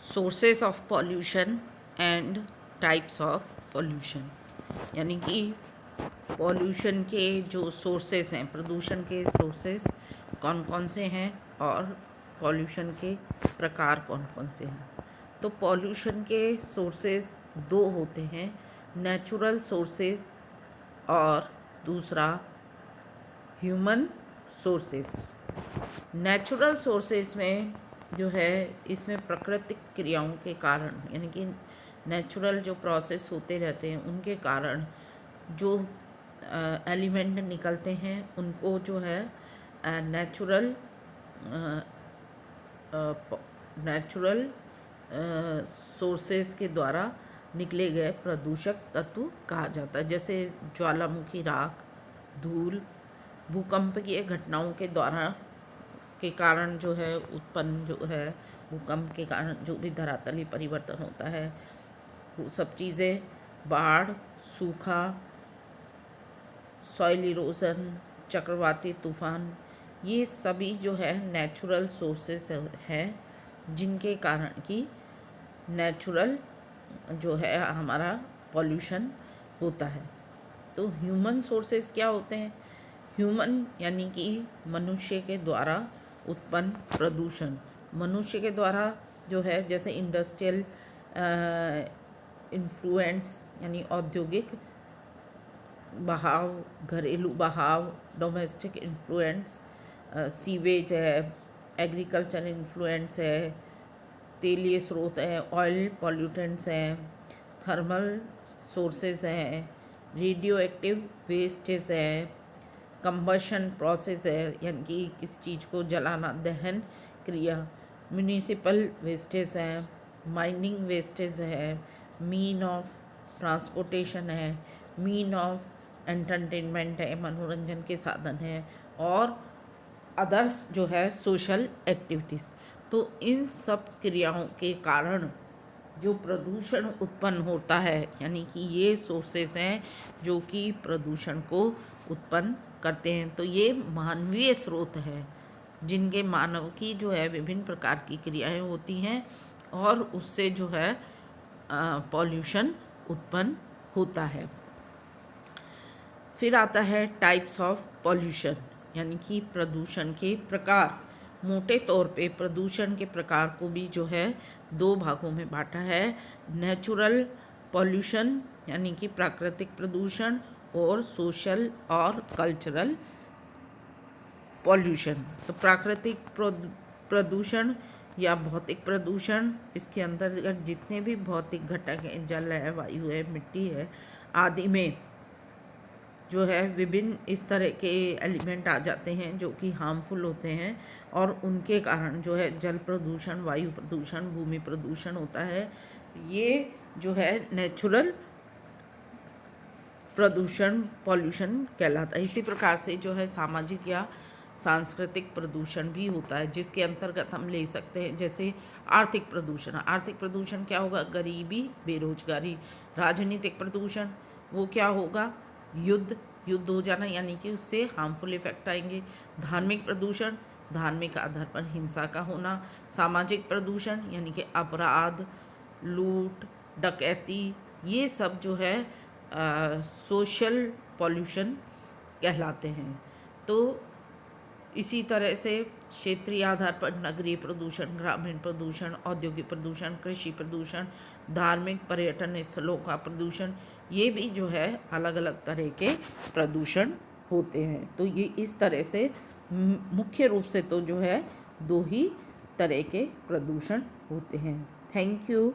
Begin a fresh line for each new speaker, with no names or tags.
Sources of pollution and types of pollution, यानी कि pollution के जो सोर्सेस हैं, प्रदूषण के सोर्सेस कौन कौन से हैं और पॉल्यूशन के प्रकार कौन कौन से हैं। तो पॉल्यूशन के सोर्सेस दो होते हैं, नेचुरल सोर्सेस और दूसरा ह्यूमन सोर्सेस। नेचुरल सोर्सेस में जो है, इसमें प्राकृतिक क्रियाओं के कारण, यानी कि नेचुरल जो प्रोसेस होते रहते हैं उनके कारण जो एलिमेंट निकलते हैं उनको जो है नेचुरल सोर्सेस के द्वारा निकले गए प्रदूषक तत्व कहा जाता है। जैसे ज्वालामुखी राख, धूल, भूकंपीय घटनाओं के द्वारा के कारण जो है उत्पन्न जो है, भूकंप के कारण जो भी धरातलीय परिवर्तन होता है वो सब चीज़ें, बाढ़, सूखा, सॉइल इरोजन, चक्रवाती तूफान, ये सभी जो है नेचुरल सोर्सेस हैं जिनके कारण कि नेचुरल जो है हमारा पॉल्यूशन होता है। तो ह्यूमन सोर्सेस क्या होते हैं? ह्यूमन यानी कि मनुष्य के द्वारा उत्पन्न प्रदूषण, मनुष्य के द्वारा जो है, जैसे इंडस्ट्रियल इन्फ्लुएंस यानी औद्योगिक बहाव, घरेलू बहाव, डोमेस्टिक इन्फ्लुएंस, सीवेज है, एग्रीकल्चर इन्फ्लुएंस है, तेलीय स्रोत है, ऑयल पॉल्यूटेंट्स हैं, थर्मल सोर्सेस हैं, रेडियो एक्टिव वेस्टेज है, कंबशन प्रोसेस है यानी कि किसी चीज़ को जलाना, दहन क्रिया, म्यूनिसिपल वेस्टेज है, माइनिंग वेस्टेज है, मीन ऑफ ट्रांसपोर्टेशन है, मीन ऑफ एंटरटेनमेंट है, मनोरंजन के साधन है, और अदर्स जो है सोशल एक्टिविटीज़। तो इन सब क्रियाओं के कारण जो प्रदूषण उत्पन्न होता है, यानी कि ये सोर्सेस हैं जो कि प्रदूषण को उत्पन्न करते हैं। तो ये मानवीय स्रोत है जिनके मानव की जो है विभिन्न प्रकार की क्रियाएं होती हैं और उससे जो है पॉल्यूशन उत्पन्न होता है। फिर आता है टाइप्स ऑफ पॉल्यूशन, यानी कि प्रदूषण के प्रकार। मोटे तौर पे प्रदूषण के प्रकार को भी जो है दो भागों में बांटा है, नेचुरल पॉल्यूशन यानी कि प्राकृतिक प्रदूषण, और सोशल और कल्चरल पॉल्यूशन। तो प्राकृतिक प्रदूषण या भौतिक प्रदूषण, इसके अंतर्गत जितने भी भौतिक घटक हैं, जल है, वायु है, मिट्टी है आदि में जो है विभिन्न इस तरह के एलिमेंट आ जाते हैं जो कि हार्मफुल होते हैं, और उनके कारण जो है जल प्रदूषण, वायु प्रदूषण, भूमि प्रदूषण होता है। ये जो है नेचुरल प्रदूषण पॉल्यूशन कहलाता है। इसी प्रकार से जो है सामाजिक या सांस्कृतिक प्रदूषण भी होता है, जिसके अंतर्गत हम ले सकते हैं जैसे आर्थिक प्रदूषण। आर्थिक प्रदूषण क्या होगा? गरीबी, बेरोजगारी। राजनीतिक प्रदूषण वो क्या होगा? युद्ध हो जाना, यानी कि उससे हार्मफुल इफेक्ट आएंगे। धार्मिक प्रदूषण, धार्मिक आधार पर हिंसा का होना। सामाजिक प्रदूषण यानी कि अपराध, लूट, डकैती, ये सब जो है सोशल पॉल्यूशन कहलाते हैं। तो इसी तरह से क्षेत्रीय आधार पर नगरीय प्रदूषण, ग्रामीण प्रदूषण, औद्योगिक प्रदूषण, कृषि प्रदूषण, धार्मिक पर्यटन स्थलों का प्रदूषण, ये भी जो है अलग अलग तरह के प्रदूषण होते हैं। तो ये इस तरह से मुख्य रूप से तो जो है दो ही तरह के प्रदूषण होते हैं। Thank you.